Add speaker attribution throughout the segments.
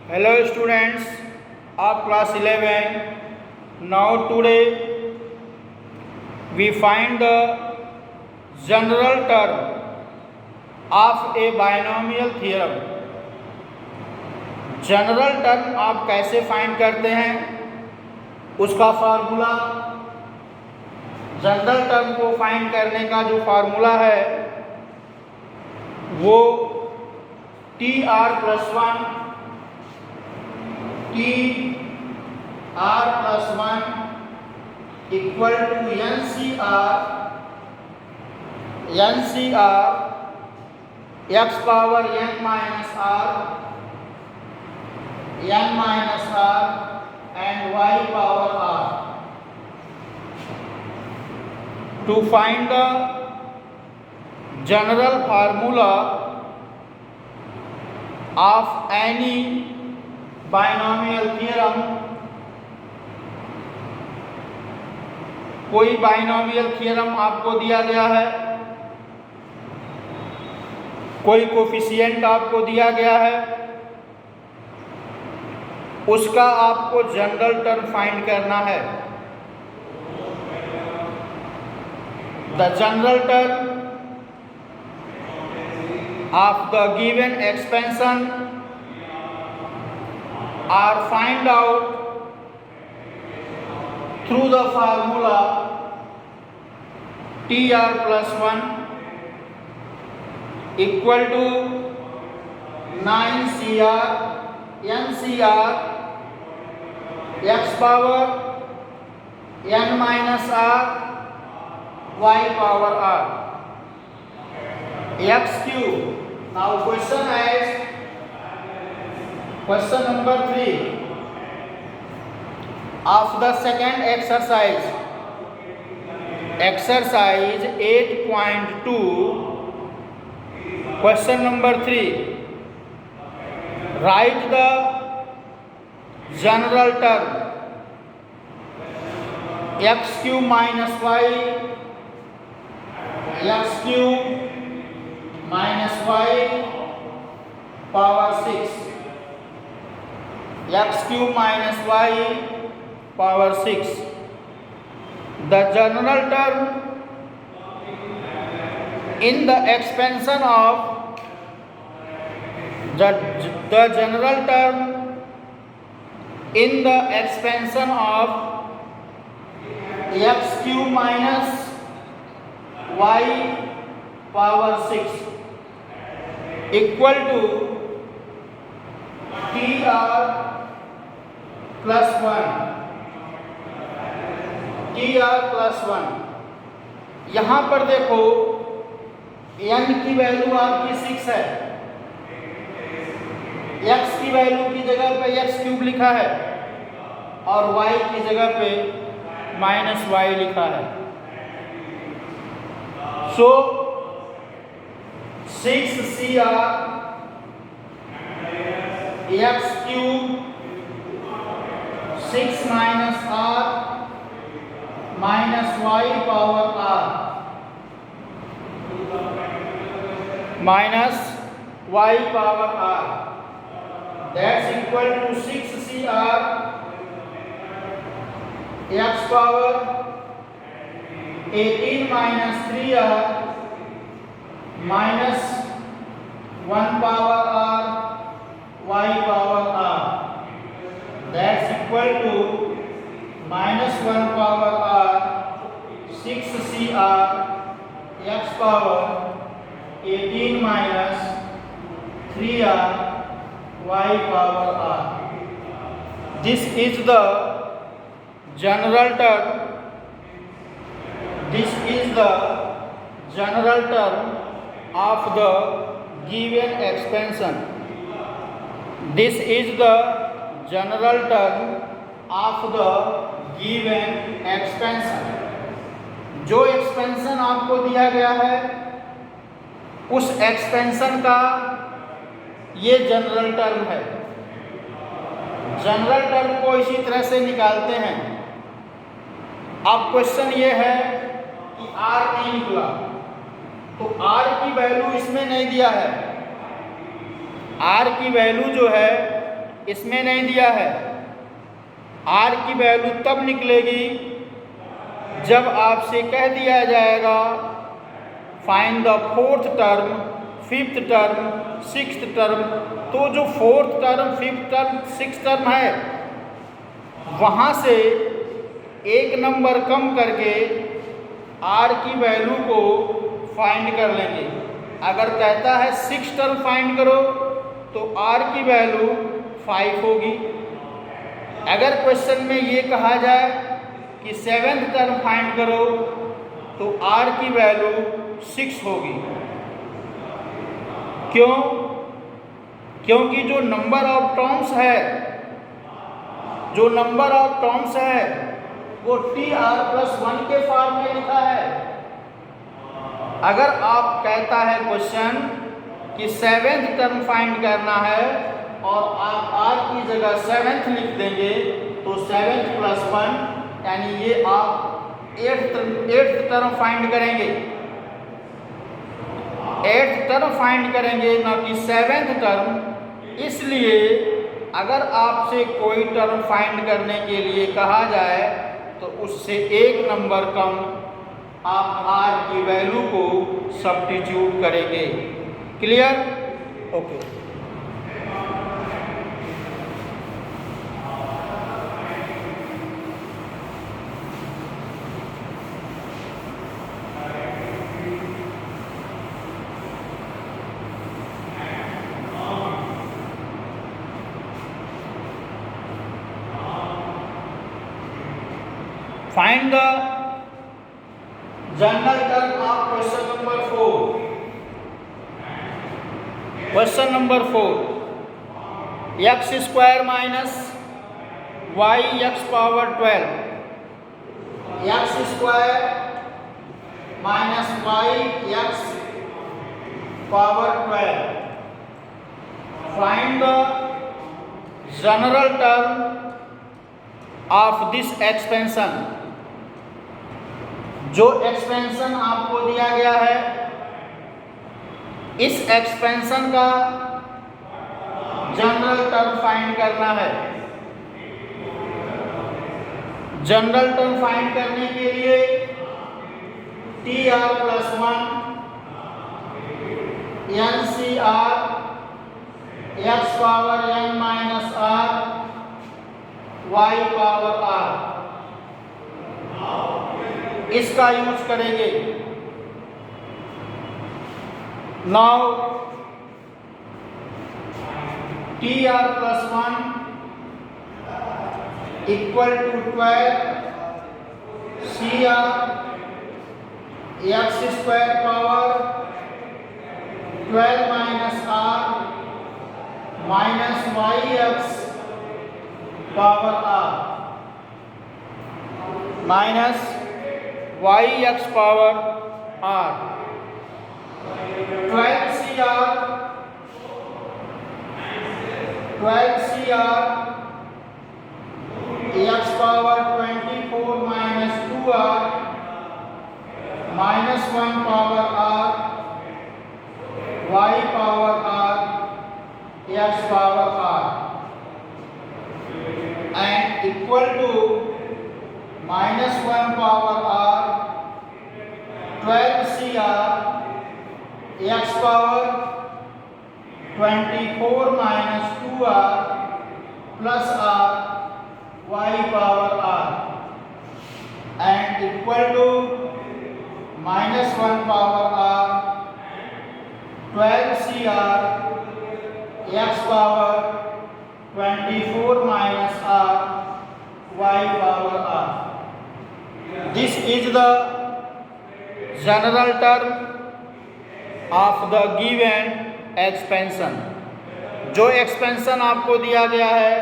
Speaker 1: Hello students of class 11. Now today we find the general term of a binomial theorem. General term आप कैसे find करते हैं, उसका formula, general term को find करने का जो फार्मूला है वो TR+1 equal to NCR x power n minus r and y power r. To find the general formula of any binomial theorem, कोई बाइनोमियल थ्योरम आपको दिया गया है, कोई कोफिशिएंट आपको दिया गया है, उसका आपको जनरल टर्म फाइंड करना है. The general term of the given expansion are find out through the formula TR+1 equal to 9CR NCR x power n minus r y power r x cube. Now question number 3 of the second exercise 8.2. Question number 3, write the general term x cube minus y power 6, x cube minus y power 6. The general term in the expansion of the general term in the expansion of x cube minus y power 6 equal to TR+1. यहाँ पर देखो n की value आपकी 6 है, x की value की जगह पे x क्यूब लिखा है और y की जगह पे माइनस y लिखा है. सो 6CR x cube 6 minus r minus y power r minus y power r, that's equal to 6CR x power 18 minus 3r minus 1 power r y power r, that's equal to minus 1 power r 6CR x power 18 minus 3r y power r. This is the general term. This is the general term of the given expansion. This is the general term of the given expansion. जो expansion आपको दिया गया है उस expansion का ये general term है. General term को इसी तरह से निकालते हैं. अब क्वेश्चन ये है कि r नहीं निकला तो r की वैल्यू इसमें नहीं दिया है, r की वैल्यू जो है इसमें नहीं दिया है। आर की वैल्यू तब निकलेगी जब आपसे कह दिया जाएगा find the fourth term, fifth term, sixth term. तो जो fourth term, fifth term, sixth term है वहाँ से एक नंबर कम करके आर की वैल्यू को फाइंड कर लेंगे। अगर कहता है सिक्स टर्म फाइंड करो तो आर की वैल्यू 5 होगी। अगर क्वेश्चन में ये कहा जाए कि सेवेंथ टर्म फाइंड करो तो आर की वैल्यू 6 होगी। क्यों? क्योंकि जो नंबर ऑफ टर्म्स है, जो नंबर ऑफ टर्म्स है वो TR+1 के फॉर्म में लिखा है। अगर आप कहता है क्वेश्चन कि सेवेंथ टर्म फाइंड करना है और आप आर की जगह सेवेंथ लिख देंगे तो 7+1 यानी ये आप एट्थ टर्म फाइंड करेंगे, एट्थ टर्म फाइंड करेंगे ना कि सेवेंथ टर्म। इसलिए अगर आपसे कोई टर्म फाइंड करने के लिए कहा जाए तो उससे एक नंबर कम आप आर की वैल्यू को सब्स्टिट्यूट करेंगे। Clear? Okay. Find the general term of question number 4. Question number 4. X square minus y x power 12. X square minus y x power 12. Find the general term of this expansion. जो expansion आपको दिया गया है इस expansion का general term find करना है। General term find करने के लिए TR+1 NCR x power n minus r y power r इसका यूज करेंगे। Now TR+1 equal to 12 CR x square power 12 minus r minus yx power r minus yx power r 12CR x power 24 minus 2r minus 1 power r y power r x power r and equal to minus 1 power r 12CR x power 24 minus 2r plus r y power r and equal to minus 1 power r 12CR x power 24 minus r y power r. This is the general term of the given expansion. जो expansion आपको दिया गया है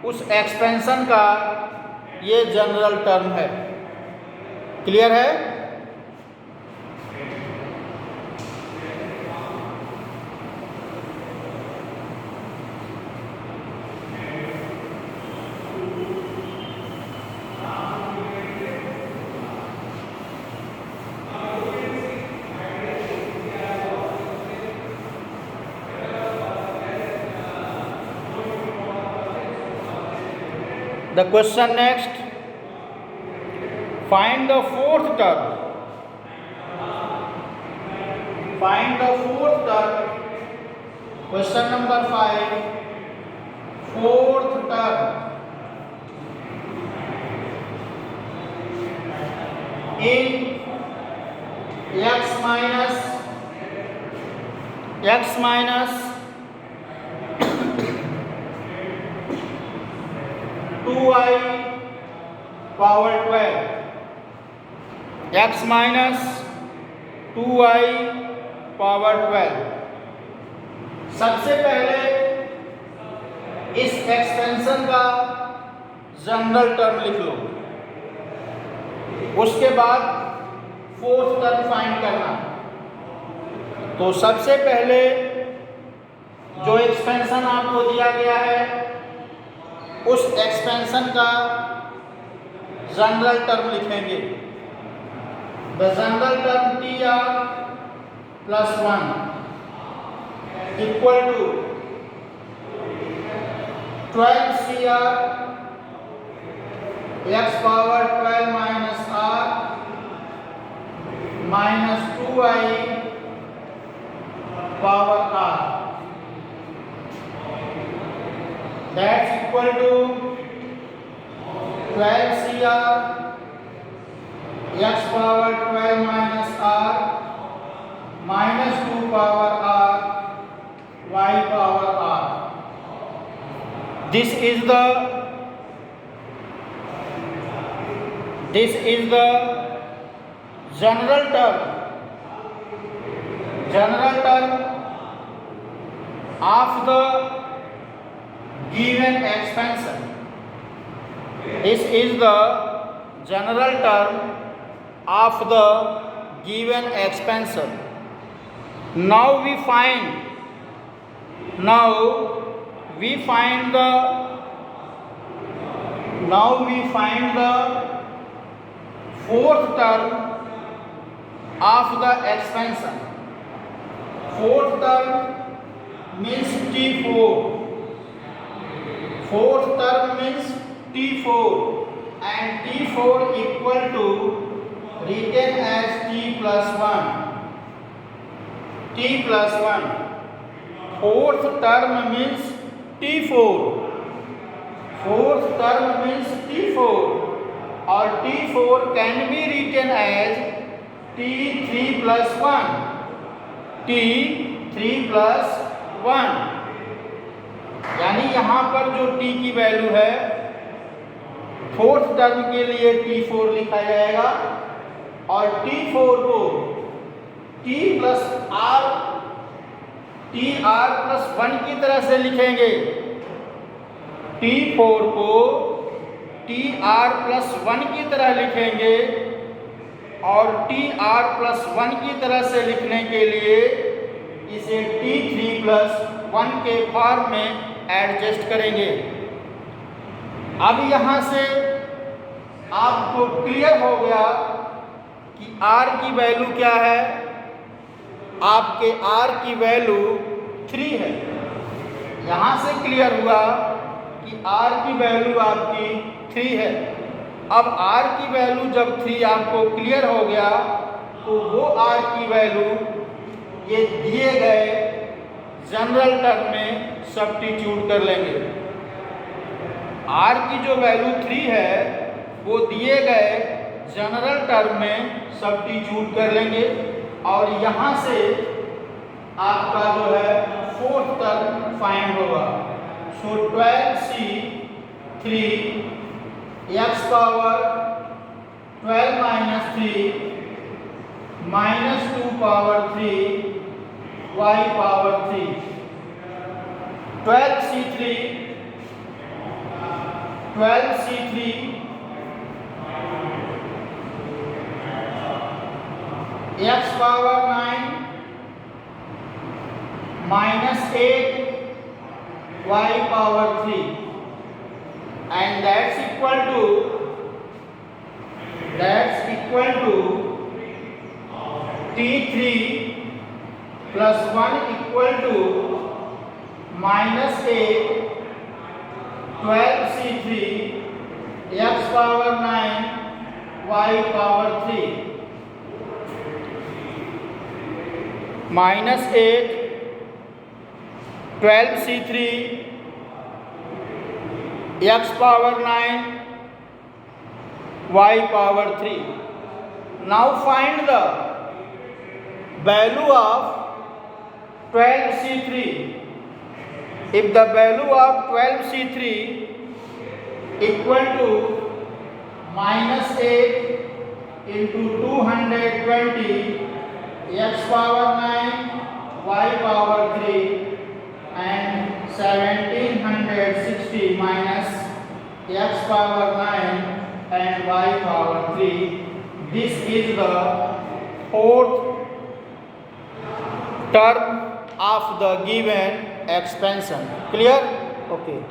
Speaker 1: उस expansion का ये general term है। Clear है? The question next. Find the fourth term. Find the fourth term. Question number 5. Fourth term. In x minus 2y power 12. x minus 2y power 12. सबसे पहले इस एक्सपेंशन का जनरल टर्म लिख लो, उसके बाद फोर्थ टर्म फाइंड करना। तो सबसे पहले जो एक्सपेंशन आपको दिया गया है उस एक्सपेंशन का जनरल टर्म लिखेंगे। The general term TR plus 1 equal to 12CR x power 12 minus R minus 2y power R, that's equal to 12CR x power 12 minus R minus 2 power R y power R. This is the general term of the given expansion. This is the general term of the given expansion. Now we find the fourth term of the expansion. Fourth term means T4. Fourth term means T4, and T4 equal to written as T plus 1. T plus 1. Fourth term means T4. Fourth term means T4, or T4 can be written as T3 plus 1. T3 plus 1, यानी यहाँ पर जो t की value है fourth term के लिए T4 लिखा जाएगा, और T4 को T R प्लस 1 की तरह से लिखेंगे। T4 को TR प्लस 1 की तरह लिखेंगे, और TR प्लस 1 की तरह से लिखने के लिए इसे T3 प्लस 1 के फॉर्म में एडजस्ट करेंगे। अब यहाँ से आपको क्लियर हो गया कि R की वैल्यू क्या है। आपके R की वैल्यू 3 है। यहाँ से क्लियर हुआ कि R की वैल्यू आपकी 3 है। अब R की वैल्यू जब 3 आपको क्लियर हो गया तो वो R की वैल्यू ये दिए गए जनरल टर्म में सब्स्टिट्यूट कर लेंगे। R की जो वैल्यू 3 है वो दिए गए जनरल टर्म में सब्स्टिट्यूट कर लेंगे, और यहाँ से आपका जो है फोर्थ टर्म फाइंड होगा। सो 12C3 x power 12 minus 3 minus 2 power 3 y power 3। 12C3 x power 9 minus 8 y power 3, and that's equal to T3 plus 1 equal to minus 8 12C3 x power 9 y power 3 minus 8 12c3 x power 9 y power 3. Now find the value of 12c3. If the value of 12c3 equal to minus 8 into 220 x power 9 y power 3 and 1760 minus x power 9 and y power 3. This is the fourth term of the given expansion. Clear? Okay.